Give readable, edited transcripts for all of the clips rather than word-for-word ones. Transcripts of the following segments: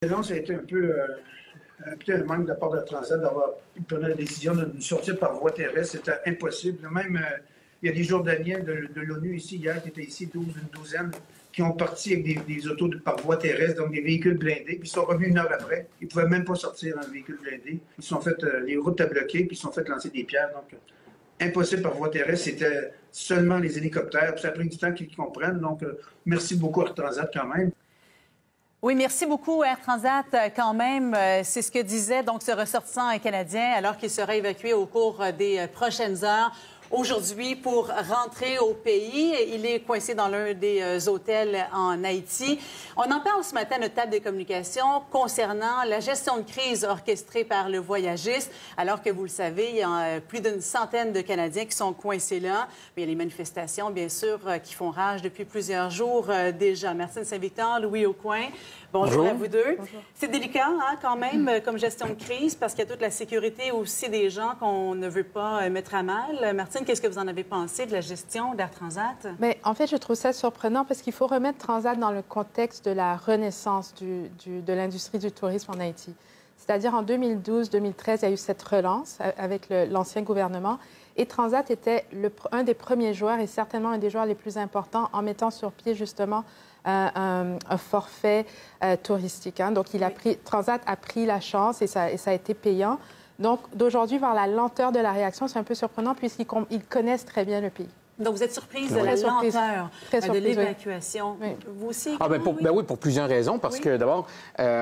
Non, ça a été un manque de la part de Transat d'avoir pris la décision de nous sortir par voie terrestre. C'était impossible. Même, il y a des Jordaniens de l'ONU ici, hier, qui étaient ici, une douzaine, qui ont parti avec des autos par voie terrestre, donc des véhicules blindés, puis ils sont revenus une heure après. Ils ne pouvaient même pas sortir dans le véhicule blindé. Ils se sont fait, les routes étaient bloquées, puis ils se sont fait lancer des pierres. Donc, impossible par voie terrestre, c'était seulement les hélicoptères. Puis ça a pris du temps qu'ils comprennent. Donc, merci beaucoup à Air Transat quand même. Oui, merci beaucoup, Air Transat, quand même. C'est ce que disait donc ce ressortissant canadien alors qu'il sera évacué au cours des prochaines heures. Aujourd'hui, pour rentrer au pays, il est coincé dans l'un des hôtels en Haïti. On en parle ce matin à notre table des communications concernant la gestion de crise orchestrée par le voyagiste, alors que, vous le savez, il y a plus d'une centaine de Canadiens qui sont coincés là. Mais il y a les manifestations, bien sûr, qui font rage depuis plusieurs jours déjà. Martine Saint-Victor, Louis Aucoin, bonjour à vous deux. C'est délicat, hein, quand même, comme gestion de crise, parce qu'il y a toute la sécurité aussi des gens qu'on ne veut pas mettre à mal. Martine, qu'est-ce que vous en avez pensé de la gestion d'Air Transat? Bien, en fait, je trouve ça surprenant parce qu'il faut remettre Transat dans le contexte de la renaissance de l'industrie du tourisme en Haïti. C'est-à-dire en 2012-2013, il y a eu cette relance avec l'ancien gouvernement et Transat était un des premiers joueurs et certainement un des joueurs les plus importants en mettant sur pied justement un forfait touristique. Hein. Donc, Transat a pris la chance et ça a été payant. Donc, d'aujourd'hui, voir la lenteur de la réaction, c'est un peu surprenant puisqu'ils connaissent très bien le pays. Donc, vous êtes surprise de la lenteur de l'évacuation. Oui. Vous aussi? Oui, pour plusieurs raisons. Parce que, d'abord,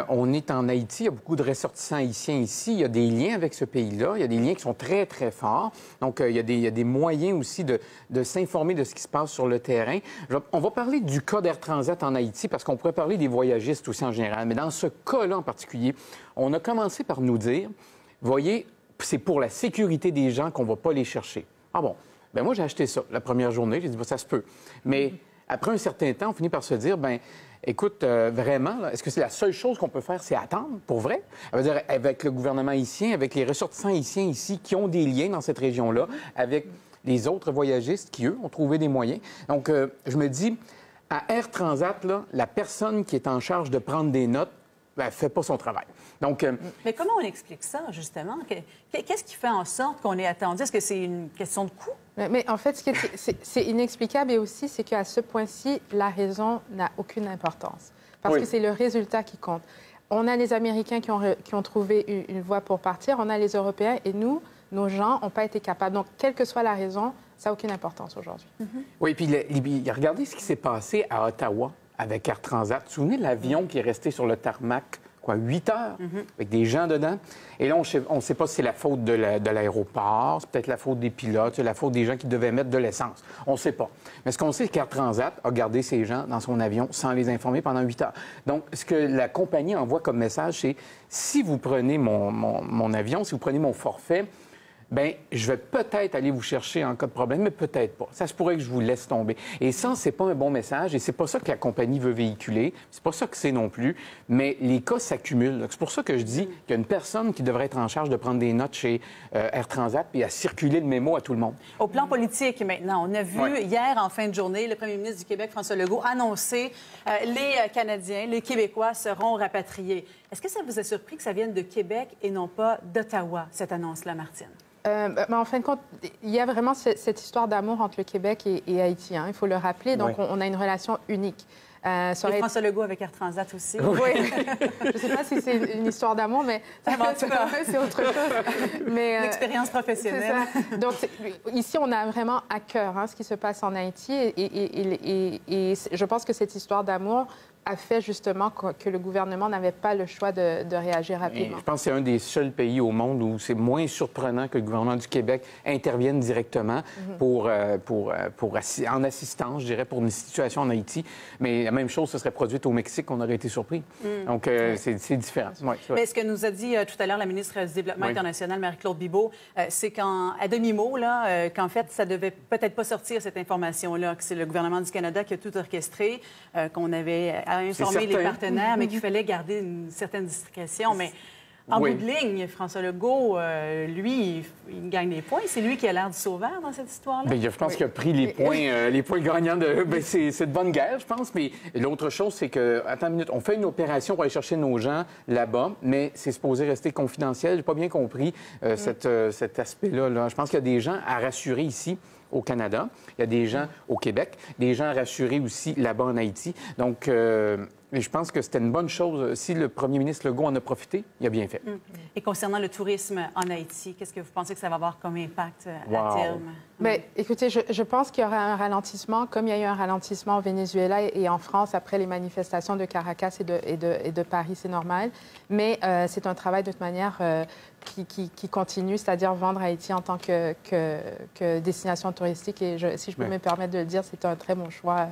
on est en Haïti, il y a beaucoup de ressortissants haïtiens ici. Il y a des liens avec ce pays-là. Il y a des liens qui sont très, très forts. Donc, il y a des moyens aussi de s'informer de ce qui se passe sur le terrain. On va parler du cas d'Air Transat en Haïti parce qu'on pourrait parler des voyagistes aussi en général. Mais dans ce cas-là en particulier, on a commencé par nous dire, voyez, c'est pour la sécurité des gens qu'on ne va pas les chercher. Ah bon? Bien, moi, j'ai acheté ça la première journée. J'ai dit, ça se peut. Mais après un certain temps, on finit par se dire, bien, écoute, vraiment, est-ce que c'est la seule chose qu'on peut faire, c'est attendre, pour vrai? Ça veut dire, avec le gouvernement haïtien, avec les ressortissants haïtiens ici qui ont des liens dans cette région-là, avec les autres voyagistes qui, eux, ont trouvé des moyens. Donc, je me dis, à Air Transat, là, la personne qui est en charge de prendre des notes, elle ne fait pas son travail. Donc, mais comment on explique ça, justement? Qu'est-ce qui fait en sorte qu'on est attendu? Est-ce que c'est une question de coût? Mais en fait, c'est inexplicable et aussi, c'est qu'à ce point-ci, la raison n'a aucune importance. Parce que c'est le résultat qui compte. On a les Américains qui ont trouvé une voie pour partir, on a les Européens et nous, nos gens n'ont pas été capables. Donc, quelle que soit la raison, ça n'a aucune importance aujourd'hui. Oui, puis regardez ce qui s'est passé à Ottawa avec Air Transat. Vous vous souvenez de l'avion qui est resté sur le tarmac, 8 heures, avec des gens dedans? Et là, on ne sait pas si c'est la faute de l'aéroport, c'est peut-être la faute des pilotes, c'est la faute des gens qui devaient mettre de l'essence. On ne sait pas. Mais ce qu'on sait, c'est qu'Air Transat a gardé ces gens dans son avion sans les informer pendant 8 heures. Donc, ce que la compagnie envoie comme message, c'est si vous prenez mon avion, si vous prenez mon forfait, bien, je vais peut-être aller vous chercher en cas de problème, mais peut-être pas. Ça se pourrait que je vous laisse tomber. Et ça, c'est pas un bon message et c'est pas ça que la compagnie veut véhiculer. C'est pas ça que c'est non plus. Mais les cas s'accumulent. C'est pour ça que je dis qu'il y a une personne qui devrait être en charge de prendre des notes chez Air Transat et à circuler le mémo à tout le monde. Au plan politique, maintenant, on a vu hier, en fin de journée, le premier ministre du Québec, François Legault, annoncer les Canadiens, les Québécois seront rapatriés. Est-ce que ça vous a surpris que ça vienne de Québec et non pas d'Ottawa, cette annonce-là, Martine? Mais en fin de compte, il y a vraiment cette histoire d'amour entre le Québec et Haïti. Hein, il faut le rappeler. Donc, on a une relation unique. Et François Legault avec Air Transat aussi. Oui. Je ne sais pas si c'est une histoire d'amour, mais c'est autre chose. Mais, une expérience professionnelle. Donc, ici, on a vraiment à cœur ce qui se passe en Haïti. Et je pense que cette histoire d'amour a fait justement que le gouvernement n'avait pas le choix de réagir rapidement. Et je pense que c'est un des seuls pays au monde où c'est moins surprenant que le gouvernement du Québec intervienne directement en assistance, je dirais, pour une situation en Haïti. Mais la même chose se serait produite au Mexique, on aurait été surpris. Donc, c'est différent. Mais ce que nous a dit tout à l'heure la ministre du Développement international, Marie-Claude Bibeau, c'est qu'à demi-mot, qu'en fait, ça devait peut-être pas sortir, cette information-là, que c'est le gouvernement du Canada qui a tout orchestré, qu'on avait informer les partenaires, mais qu'il fallait garder une certaine discrétion. Mais En Oui. bout de ligne, François Legault, lui, il gagne des points. C'est lui qui a l'air du sauveur dans cette histoire-là. Bien, je pense qu'il a pris les points gagnants. C'est de bonne guerre, je pense. Mais l'autre chose, c'est que, attends une minute, on fait une opération pour aller chercher nos gens là-bas, mais c'est supposé rester confidentiel. J'ai pas bien compris cet aspect-là. Là. Je pense qu'il y a des gens à rassurer ici au Canada. Il y a des gens au Québec, des gens à rassurer aussi là-bas en Haïti. Donc, je pense que c'était une bonne chose. Si le premier ministre Legault en a profité, il a bien fait. Et concernant le tourisme en Haïti, qu'est-ce que vous pensez que ça va avoir comme impact à Wow. terme? Mais écoutez, je pense qu'il y aura un ralentissement, comme il y a eu un ralentissement au Venezuela et en France après les manifestations de Caracas et de Paris, c'est normal. Mais c'est un travail de toute manière qui continue, c'est-à-dire vendre Haïti en tant que destination touristique. Et si je peux me permettre de le dire, c'est un très bon choix.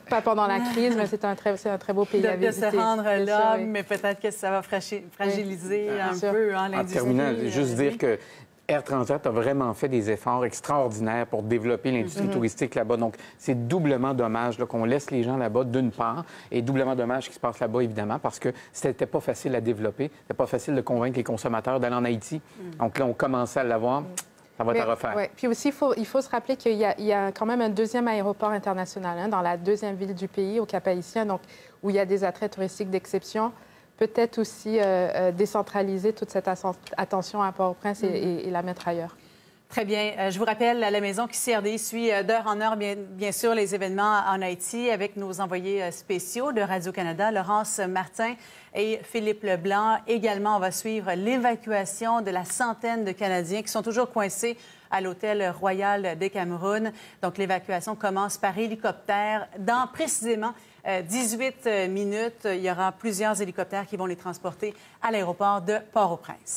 Pas pendant la crise, mais c'est un très beau pays à visiter. De se rendre Bien là, sûr, oui. mais peut-être que ça va fragiliser un sûr. peu En l'industrie. terminant, juste dire que Air Transat a vraiment fait des efforts extraordinaires pour développer l'industrie touristique là-bas. Donc, c'est doublement dommage qu'on laisse les gens là-bas, d'une part, et doublement dommage ce qui se passe là-bas, évidemment, parce que c'était pas facile à développer. C'était pas facile de convaincre les consommateurs d'aller en Haïti. Donc là, on commençait à l'avoir. Ça va être à refaire. Ouais. Puis aussi, il faut se rappeler qu'il y a quand même un deuxième aéroport international dans la deuxième ville du pays, au Cap-Haïtien, donc où il y a des attraits touristiques d'exception. Peut-être aussi décentraliser toute cette attention à Port-au-Prince et la mettre ailleurs. Très bien. Je vous rappelle à la maison qu'ICRD suit d'heure en heure, bien sûr, les événements en Haïti avec nos envoyés spéciaux de Radio-Canada, Laurence Martin et Philippe Leblanc. Également, on va suivre l'évacuation de la centaine de Canadiens qui sont toujours coincés à l'hôtel Royal des Cameroun. Donc, l'évacuation commence par hélicoptère. Dans précisément 18 minutes, il y aura plusieurs hélicoptères qui vont les transporter à l'aéroport de Port-au-Prince.